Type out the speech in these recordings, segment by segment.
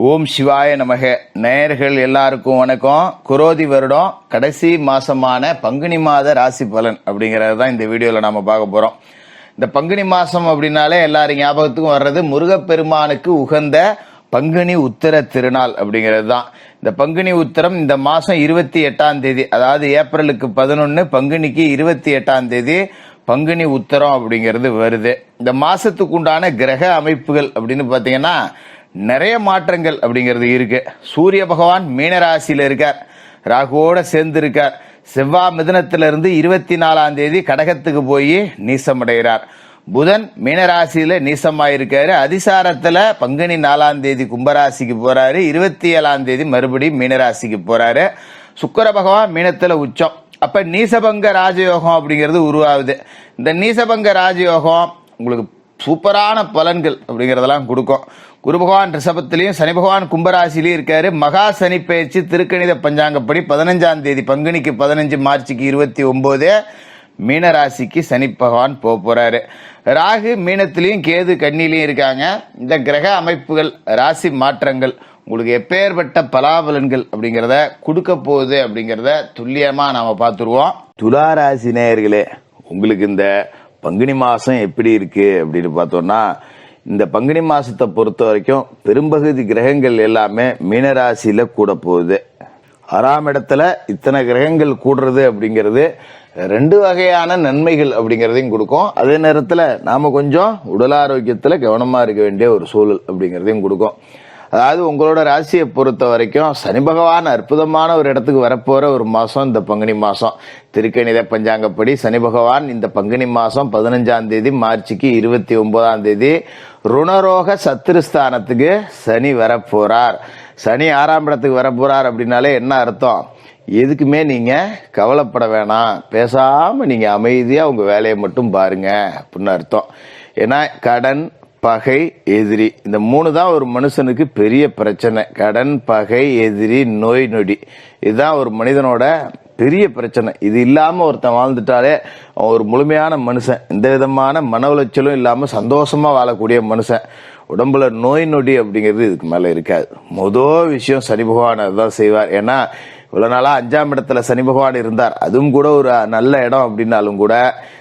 ஓம் சிவாய நமக. நேயர்கள் எல்லாருக்கும் வணக்கம். குரோதி வருடம் கடைசி மாசமான பங்குனி மாத ராசி பலன் அப்படிங்கறது தான் இந்த வீடியோல நாம பார்க்க போறோம். இந்த பங்குனி மாசம் அப்படின்னாலே எல்லாரும் ஞாபகத்துக்கும் வர்றது முருகப்பெருமானுக்கு உகந்த பங்குனி உத்திர திருநாள் அப்படிங்கிறது தான். இந்த பங்குனி உத்திரம் இந்த மாசம் 28ஆம் தேதி, அதாவது ஏப்ரலுக்கு 11, பங்குனிக்கு 28ஆம் தேதி பங்குனி உத்திரம் அப்படிங்கிறது வருது. இந்த மாசத்துக்கு உண்டான கிரக அமைப்புகள் அப்படின்னு பாத்தீங்கன்னா நிறைய மாற்றங்கள் அப்படிங்கிறது இருக்கு. சூரிய பகவான் மீனராசியில இருக்கார், ராகுவோட சேர்ந்து இருக்கார். செவ்வாய் மிதுனத்திலிருந்து 24ஆம் தேதி கடகத்துக்கு போய் நீசமடைகிறார். புதன் மீனராசியில நீசமாயிருக்காரு. அதிசாரத்துல பங்குனி 4ஆம் தேதி கும்பராசிக்கு போறாரு. 27ஆம் தேதி மறுபடியும் மீனராசிக்கு போறாரு. சுக்கிர பகவான் மீனத்துல உச்சம். அப்ப நீசபங்க ராஜயோகம் அப்படிங்கிறது உருவாகுது. இந்த நீசபங்க ராஜயோகம் உங்களுக்கு சூப்பரான பலன்கள் அப்படிங்கறதெல்லாம் கொடுக்கும். குரு பகவான் ரிஷபத்திலையும் சனி பகவான் கும்பராசிலையும் இருக்காரு. மகா சனி பயிற்சி திருக்கணித பஞ்சாங்கப்படி 15ஆம் தேதி பங்குனிக்கு 15, மார்ச்சுக்கு 29 மீனராசிக்கு சனி பகவான் போறாரு. ராகு மீனத்திலையும் கேது கன்னிலையும் இருக்காங்க. இந்த கிரக அமைப்புகள் ராசி மாற்றங்கள் உங்களுக்கு எப்பேற்பட்ட பலாபலன்கள் அப்படிங்கிறத கொடுக்க போகுது அப்படிங்கிறத துல்லியமா நாம பார்த்துருவோம். துளாராசி நேயர்களே, உங்களுக்கு இந்த பங்குனி மாசம் எப்படி இருக்கு அப்படின்னு பார்த்தோம்னா, இந்த பங்குனி மாசத்தை பொறுத்த வரைக்கும் பெரும்பகுதி கிரகங்கள் எல்லாமே மீனராசியில கூட போகுது. 6ஆம் இடத்துல இத்தனை கிரகங்கள் கூடுறது அப்படிங்கிறது 2 வகையான நன்மைகள் அப்படிங்கிறதையும் கொடுக்கும். அதே நேரத்துல நாம கொஞ்சம் உடல் ஆரோக்கியத்துல கவனமா இருக்க வேண்டிய ஒரு சூழல் அப்படிங்கிறதையும் கொடுக்கும். அதாவது உங்களோட ராசியை பொறுத்த வரைக்கும் சனி பகவான் அற்புதமான ஒரு இடத்துக்கு வரப்போற ஒரு மாசம் இந்த பங்குனி மாசம். திருக்கணித பஞ்சாங்கப்படி சனி பகவான் இந்த பங்குனி மாசம் 15ஆம் தேதி மார்ச்சுக்கு 29ஆம் தேதி ருணரோக சத்துருஸ்தானத்துக்கு சனி வரப்போறார். சனி 6ஆம் இடத்துக்கு வரப்போறார் அப்படின்னாலே என்ன அர்த்தம்? எதுக்குமே நீங்க கவலைப்பட வேணாம், பேசாம நீங்க அமைதியா உங்க வேலையை மட்டும் பாருங்க அப்படின்னு அர்த்தம். ஏன்னா கடன், பகை, எதிரி, இந்த 3 தான் ஒரு மனுஷனுக்கு பெரிய பிரச்சனை. கடன், பகை, எதிரி, நோய் நொடி, இதுதான் ஒரு மனிதனோட பெரிய பிரச்சனை. இது இல்லாம ஒருத்தன் வாழ்ந்துட்டாலே அவன் ஒரு முழுமையான மனுஷன். எந்த விதமான மன உளைச்சலும் இல்லாம சந்தோஷமா வாழக்கூடிய மனுஷன். உடம்புல நோய் நொடி அப்படிங்கிறது இதுக்கு மேல இருக்காது. முதல் விஷயம் சனி பகவான் அதுதான் செய்வார். ஏன்னா இவ்வளவு நாளா 5ஆம் இடத்துல சனி பகவான் இருந்தார். அதுவும் கூட ஒரு நல்ல இடம் அப்படின்னாலும் கூட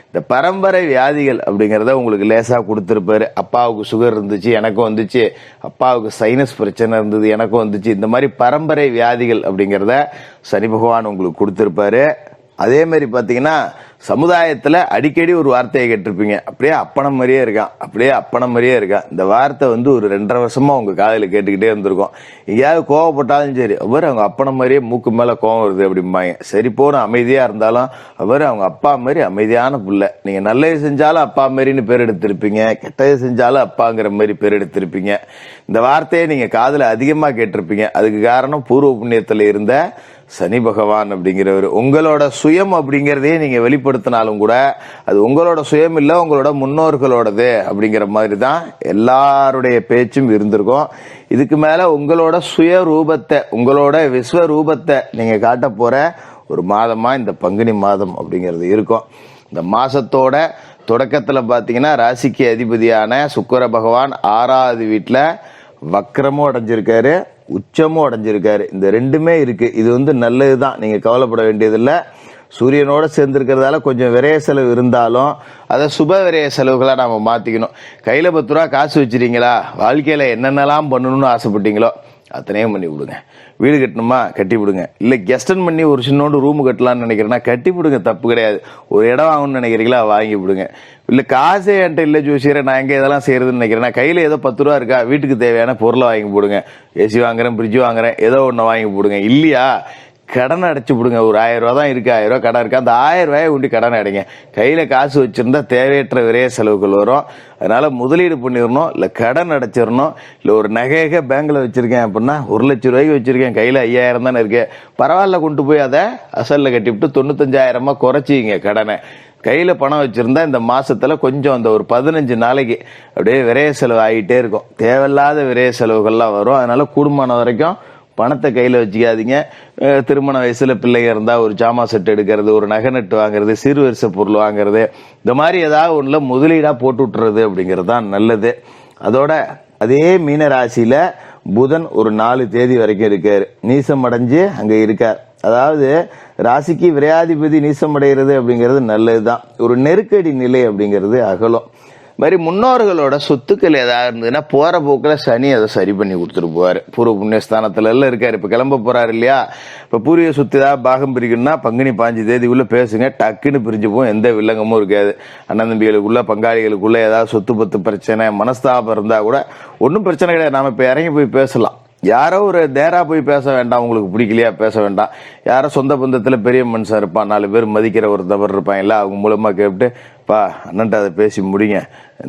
இந்த பரம்பரை வியாதிகள் அப்படிங்கறத உங்களுக்கு லேசா கொடுத்திருப்பாரு. அப்பாவுக்கு சுகர் இருந்துச்சு, எனக்கும் வந்துச்சு. அப்பாவுக்கு சைனஸ் பிரச்சனை இருந்தது, எனக்கும் வந்துச்சு. இந்த மாதிரி பரம்பரை வியாதிகள் அப்படிங்கறத சனி பகவான் உங்களுக்கு கொடுத்திருப்பாரு. அதே மாதிரி பாத்தீங்கன்னா சமுதாயத்துல அடிக்கடி ஒரு வார்த்தையை கேட்டிருப்பீங்க, அப்படியே அப்பனம் மாதிரியே இருக்கான், அப்படியே அப்பனம் மாதிரியே இருக்கான். இந்த வார்த்தை வந்து ஒரு 2.5 வருஷமா உங்க காதுல கேட்டுக்கிட்டே இருந்திருக்கும். எங்கேயாவது கோவப்பட்டாலும் சரி, அவர் அவங்க அப்பனம் மாதிரியே மூக்கு மேல கோவம் வருது அப்படிம்பாங்க. சரி போன அமைதியா இருந்தாலும் அவர் அவங்க அப்பா மாதிரி அமைதியான புள்ள. நீங்க நல்லது செஞ்சாலும் அப்பா மாதிரின்னு பேர் எடுத்திருப்பீங்க, கெட்டது செஞ்சாலும் அப்பாங்கிற மாதிரி பேர் எடுத்திருப்பீங்க. இந்த வார்த்தையை நீங்க காதுல அதிகமா கேட்டிருப்பீங்க. அதுக்கு காரணம் பூர்வ புண்ணியத்துல இருந்த சனி பகவான் அப்படிங்கிறவர். உங்களோட சுயம் அப்படிங்கறதே நீங்க வெளிப்படுத்தினாலும் கூட அது உங்களோட சுயம் இல்ல, உங்களோட முன்னோர்களோடது அப்படிங்கிற மாதிரி தான் எல்லாருடைய பேச்சும் இருந்திருக்கும். இதுக்கு மேல உங்களோட சுய ரூபத்தை, உங்களோட விஸ்வரூபத்தை நீங்க காட்ட போற ஒரு மாதமா இந்த பங்குனி மாதம் அப்படிங்கிறது இருக்கும். இந்த மாசத்தோட தொடக்கத்துல பாத்தீங்கன்னா ராசிக்கு அதிபதியான சுக்கிர பகவான் 6ஆவது வீட்டுல வக்ரமும் அடைஞ்சிருக்காரு, உச்சமும் அடைஞ்சிருக்காரு. இந்த 2மே இருக்கு. இது வந்து நல்லதுதான், நீங்க கவலைப்பட வேண்டியதில்ல. சூரியனோட சேர்ந்திருக்கிறதால கொஞ்சம் விரைய செலவு இருந்தாலும் அதை சுப விரைய செலவுகளா நாம மாத்திக்கணும். கையில 10 ரூபா காசு வச்சிருக்கீங்களா, வாழ்க்கையில என்னென்னலாம் பண்ணணும்னு ஆசைப்பட்டீங்களோ அத்தனையும் பண்ணி விடுங்க. வீடு கட்டணுமா கட்டி விடுங்க. இல்ல கெஸ்டன் பண்ணி ஒரு சின்னோண்டு ரூம் கட்டலாம்னு நினைக்கிறேன்னா கட்டி விடுங்க, தப்பு கிடையாது. ஒரு இடம் வாங்கணும்னு நினைக்கிறீங்களா வாங்கி விடுங்க. இல்ல காசே என்கிட்ட இல்ல ஜோசியரை, நான் எங்க இதெல்லாம் செய்யறதுன்னு நினைக்கிறேன்னா கையில ஏதோ 10 ரூபா இருக்கா, வீட்டுக்கு தேவையான பொருளை வாங்கி போடுங்க. ஏசி வாங்குறேன், ஃப்ரிட்ஜ் வாங்குறேன், ஏதோ ஒண்ணு வாங்கி போடுங்க. இல்லையா கடனை அடைச்சு விடுங்க. ஒரு 1000 ரூபா தான் இருக்கு, 1000 ரூபா கடன் இருக்கு, அந்த 1000 ரூபாயை உண்டி கடனை அடைங்க. கையில காசு வச்சிருந்தா தேவையற்ற விரைய செலவுகள் வரும். அதனால முதலீடு பண்ணிடணும், இல்ல கடன் அடைச்சிடணும். இல்ல ஒரு நகையாக பேங்க்ல வச்சிருக்கேன் அப்படின்னா 1 லட்சம் ரூபாய்க்கு வச்சிருக்கேன், கையில 5000 தானே இருக்கு, பரவாயில்ல கொண்டு போய் அதை அசல்ல கட்டிவிட்டு 95,000 குறைச்சிங்க கடனை. கையில பணம் வச்சிருந்தா இந்த மாசத்துல கொஞ்சம் அந்த ஒரு 15 நாளைக்கு அப்படியே விரைய செலவு ஆகிட்டே இருக்கும். தேவையில்லாத விரைய செலவுகள்லாம் வரும். அதனால கூடுமான வரைக்கும் பணத்தை கையில வச்சுக்காதீங்க. திருமண வயசுல பிள்ளைங்க இருந்தா ஒரு ஜாமா செட் எடுக்கிறது, ஒரு நகை நட்டு வாங்குறது, சீர்வரிசை பொருள் வாங்குறது, இந்த மாதிரி ஏதாவது ஒண்ணுல முதலீடா போட்டு விட்டுறது அப்படிங்கிறது தான் நல்லது. அதோட அதே மீன ராசியில புதன் ஒரு 4 தேதி வரைக்கும் இருக்காரு, நீசம் அடைஞ்சு அங்க இருக்கார். அதாவது ராசிக்கு விரையாதிபதி நீசம் அடைகிறது அப்படிங்கிறது நல்லதுதான். ஒரு நெருக்கடி நிலை அப்படிங்கிறது அகலும். மாதிரி முன்னோர்களோட சொத்துக்கள் ஏதாவது இருந்ததுன்னா போற போக்கில் சனி அதை சரி பண்ணி கொடுத்துட்டு போவார். பூர்வ புண்ணியஸ்தானத்துல எல்லாம் இருக்காரு. இப்ப கிளம்ப போறாரு இல்லையா, இப்ப பூர்வீக சொத்து ஏதாவது பாகம் பிரிக்கணும்னா பங்குனி 5 தேதிக்குள்ள பேசுங்க, டக்குன்னு பிரிஞ்சு போகும், எந்த வில்லங்கமும் இருக்காது. அண்ணன் தம்பிகளுக்குள்ள பங்காளிகளுக்குள்ள ஏதாவது சொத்து பத்து பிரச்சனை மனஸ்தாபம் இருந்தா கூட ஒன்றும் பிரச்சனை கிடையாது. நாம இப்ப இறங்கி போய் பேசலாம். யாரோ ஒரு நேரா போய் பேச வேண்டாம், உங்களுக்கு பிடிக்கலையா பேச வேண்டாம். யாரோ சொந்த பந்தத்துல பெரிய மனுஷன் இருப்பான், 4 பேர் மதிக்கிற ஒரு தவறு இருப்பான், இல்ல அவங்க மூலமா கேட்டு பா அண்ணன்ட்ட அதை பேசி முடிங்க,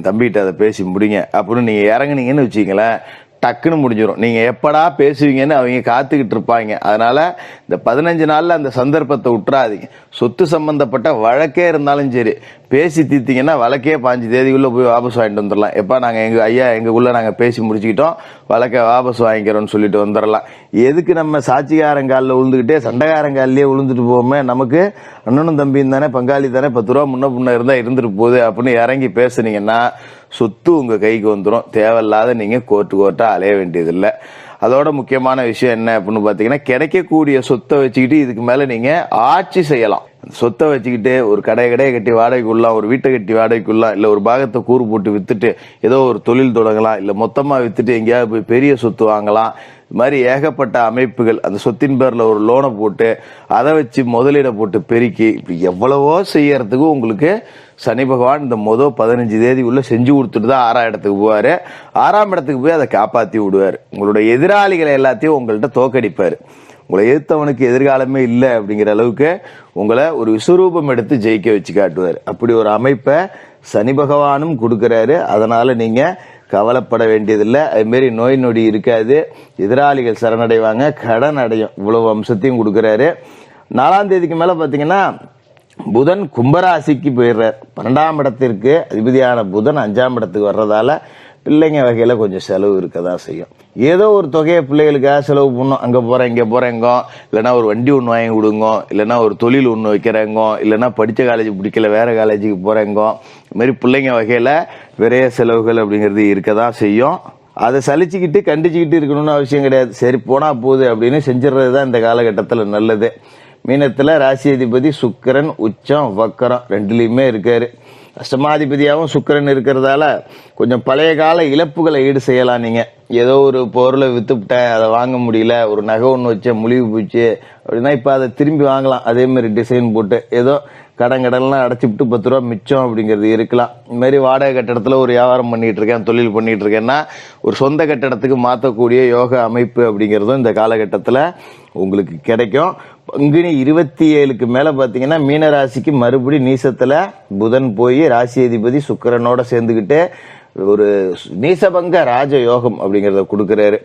தம்பிகிட்ட அதை பேசி முடிங்க அப்படின்னு நீங்க இறங்குனீங்கன்னு வச்சுங்களேன், டக்குன்னு முடிஞ்சிடும். நீங்க எப்படா பேசுவீங்கன்னு அவங்க காத்துக்கிட்டு இருப்பாங்க. அதனால இந்த 15 நாள்ல அந்த சந்தர்ப்பத்தை விட்டுறாதீங்க. சொத்து சம்பந்தப்பட்ட வழக்கே இருந்தாலும் சரி பேசி தீர்த்தீங்கன்னா வழக்கே 5 தேதிக்குள்ள போய் வாபஸ் வாங்கிட்டு வந்துடலாம். எப்ப நாங்க எங்களுக்குள்ள நாங்க பேசி முடிச்சுக்கிட்டோம், வழக்கை வாபஸ் வாங்கிக்கிறோம்னு சொல்லிட்டு வந்துடலாம். எதுக்கு நம்ம சாட்சிகாரங்காலில் விழுந்துக்கிட்டே சண்டைக்காரங்காலிலேயே விழுந்துட்டு போவோமே, நமக்கு அண்ணனும் தம்பியும் தானே பங்காளி தானே, 10 ரூபா முன்ன பின்ன இருந்தா இருந்துட்டு போகுது அப்படின்னு இறங்கி பேசுனீங்கன்னா சொத்து உங்க கைக்கு வந்துடும். தேவையில்லாத நீங்க கோர்ட்டா அலைய வேண்டியதில்லை. அதோட முக்கியமான விஷயம் என்ன அப்படின்னு பாத்தீங்கன்னா, கிடைக்கக்கூடிய சொத்தை வச்சுக்கிட்டு இதுக்கு மேல நீங்க ஆட்சி செய்யலாம். சொத்தை வச்சுக்கிட்டு ஒரு கடையை கட்டி வாடகைக்குள்ளலாம், ஒரு வீட்டை கட்டி வாடகைக்குள்ளலாம், இல்ல ஒரு பாகத்தை கூறு போட்டு வித்துட்டு ஏதோ ஒரு தொழில் தொடங்கலாம், இல்ல மொத்தமா வித்துட்டு எங்கேயாவது போய் பெரிய சொத்து வாங்கலாம். இது மாதிரி ஏகப்பட்ட அமைப்புகள். அந்த சொத்தின் பேர்ல ஒரு லோனை போட்டு அதை வச்சு முதலீட போட்டு பெருக்கி இப்படி எவ்வளவோ செய்யறதுக்கு உங்களுக்கு சனி பகவான் இந்த 15 தேதிக்குள்ள செஞ்சு கொடுத்துட்டு தான் 6ஆம் இடத்துக்கு போவாரு. 6ஆம் இடத்துக்கு போய் அதை காப்பாத்தி விடுவாரு. உங்களுடைய எதிராளிகளை எல்லாத்தையும் உங்கள்கிட்ட தோக்கடிப்பாரு. உங்களை எதிர்த்தவனுக்கு எதிர்காலமே இல்லை அப்படிங்கிற அளவுக்கு உங்களை ஒரு விஸ்வரூபம் எடுத்து ஜெயிக்க வச்சு காட்டுவார். அப்படி ஒரு அமைப்பை சனி பகவானும் கொடுக்கிறாரு. அதனால நீங்க கவலைப்பட வேண்டியதில்லை. அது மாரி நோய் நொடி இருக்காது, எதிராளிகள் சரணடைவாங்க, கடன் அடையும். இவ்வளவு அம்சத்தையும் கொடுக்கிறாரு. 4ஆம் தேதிக்கு மேல பாத்தீங்கன்னா புதன் கும்பராசிக்கு போயிடுறார். 12ஆம் இடத்திற்கு அதிபதியான புதன் 5ஆம் இடத்துக்கு வர்றதால பிள்ளைங்க வகையில கொஞ்சம் செலவு இருக்கதான் செய்யும். ஏதோ ஒரு தொகையை பிள்ளைகளுக்காக செலவு பண்ணும். அங்க போறேன் இங்க போறேங்கோ, இல்லைன்னா ஒரு வண்டி ஒன்று வாங்கி கொடுங்கோ, இல்லைன்னா ஒரு தொழில் ஒன்று வைக்கிறேங்கோ, இல்லைன்னா படிச்ச காலேஜ் பிடிக்கல வேற காலேஜுக்கு போறேங்கோ. இது மாதிரி பிள்ளைங்க வகையில விரைய செலவுகள் அப்படிங்கிறது இருக்கதான் செய்யும். அதை சலிச்சுக்கிட்டு கண்டிச்சுக்கிட்டு இருக்கணும்னு அவசியம் கிடையாது. சரி போனா போகுது அப்படின்னு செஞ்சிடறது தான் இந்த காலகட்டத்தில் நல்லது. மீனத்துல ராசி அதிபதி சுக்கிரன் உச்சம் வக்கரம் 2லயுமே இருக்காரு. அஷ்டமாதிபதியாகவும் சுக்கிரன் இருக்கிறதால கொஞ்சம் பழைய கால இழப்புகளை ஈடு செய்யலாம். நீங்க ஏதோ ஒரு பொருளை வித்துவிட்டேன், அதை வாங்க முடியல, ஒரு நகை ஒன்று வச்சேன் முழிவு போச்சு அப்படின்னா இப்ப அதை திரும்பி வாங்கலாம். அதே மாதிரி டிசைன் போட்டு ஏதோ கடன்லாம் அடைச்சிவிட்டு 10 ரூபா மிச்சம் அப்படிங்கிறது இருக்கலாம். இந்த மாதிரி வாடகை கட்டடத்துல ஒரு வியாபாரம் பண்ணிட்டு இருக்கேன், தொழில் பண்ணிட்டு இருக்கேன்னா ஒரு சொந்த கட்டடத்துக்கு மாற்றக்கூடிய யோக அமைப்பு அப்படிங்கிறதும் இந்த காலகட்டத்தில் உங்களுக்கு கிடைக்கும். பங்குனி 27க்கு மேல பாத்தீங்கன்னா மீனராசிக்கு மறுபடி நீசத்துல புதன் போய் ராசி அதிபதி சுக்கிரனோட சேர்ந்துகிட்டு ஒரு நீசபங்க ராஜ யோகம் அப்படிங்கறத கொடுக்கிறாரு.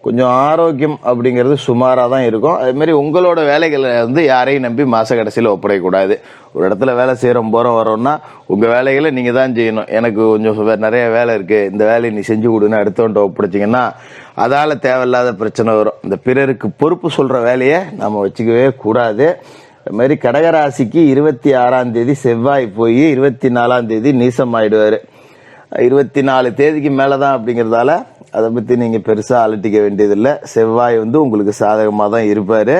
கொஞ்சம் ஆரோக்கியம் அப்படிங்கிறது சுமாரா தான் இருக்கும். அதே மாதிரி உங்களோட வேலைகளை யாரையும் நம்பி மாச கடைசியில ஒப்படைக்கூடாது. ஒரு இடத்துல வேலை செய்யறோம் போறோம் வரோம்னா உங்க வேலைகளை நீங்க தான் செய்யணும். எனக்கு கொஞ்சம் நிறைய வேலை இருக்கு, இந்த வேலையை நீ செஞ்சு கொடுன்னு அடுத்தவன்ட்ட ஒப்படைச்சிங்கன்னா அதால தேவையில்லாத பிரச்சனை வரும். இந்த பிறருக்கு பொறுப்பு சொல்ற வேலையை நம்ம வச்சுக்கவே கூடாது. அது மாதிரி கடகராசிக்கு 26ஆம் தேதி செவ்வாய் போய் 24ஆம் தேதி நீசம் ஆயிடுவாரு. 24 தேதிக்கு மேலதான் அப்படிங்கறதால அதை பத்தி நீங்க பெருசா அலட்டிக்க வேண்டியதில்லை. செவ்வாய் உங்களுக்கு சாதகமா தான் இருப்பாரு.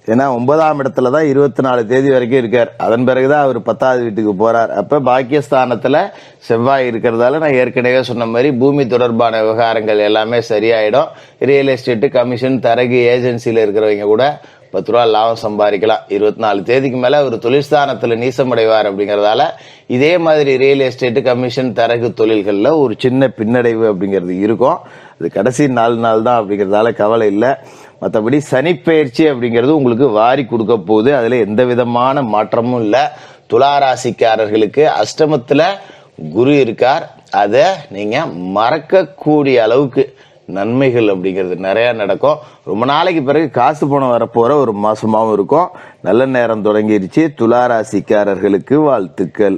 ஏன்னா 9ஆம் இடத்துல தான் 24 தேதி வரைக்கும் இருக்கார். அதன் பிறகுதான் அவர் 10வது வீட்டுக்கு போறார். அப்ப பாக்கியஸ்தானத்துல செவ்வாய் இருக்கிறதால நான் ஏற்கனவே சொன்ன மாதிரி பூமி தொடர்பான விவகாரங்கள் எல்லாமே சரியாயிடும். ரியல் எஸ்டேட் கமிஷன் தரகு ஏஜென்சில இருக்கிறவங்க கூட 10 ரூபா லாபம் சம்பாதிக்கலாம். 24 தேதிக்கு மேல ஒரு தொழிற்ஸ்தானத்துல நீசமடைவார் அப்படிங்கறதால இதே மாதிரி ரியல் எஸ்டேட் கமிஷன் தரகு தொழில்கள்ல ஒரு சின்ன பின்னடைவு அப்படிங்கிறது இருக்கும். அது கடைசி 4 நாள் தான் அப்படிங்கறதால கவலை இல்லை. மற்றபடி சனிப்பெயர்ச்சி அப்படிங்கிறது உங்களுக்கு வாரி கொடுக்க போகுது. அதுல எந்த விதமான மாற்றமும் இல்லை. துளாராசிக்காரர்களுக்கு அஷ்டமத்துல குரு இருக்கார். அத நீங்க மறக்கக்கூடிய அளவுக்கு நன்மைகள் அப்படிங்கிறது நிறைய நடக்கும். ரொம்ப நாளைக்கு பிறகு காசு பணம் வரப்போற ஒரு மாசமாவும் இருக்கும். நல்ல நேரம் தொடங்கிருச்சு. துளாராசிக்காரர்களுக்கு வாழ்த்துக்கள்.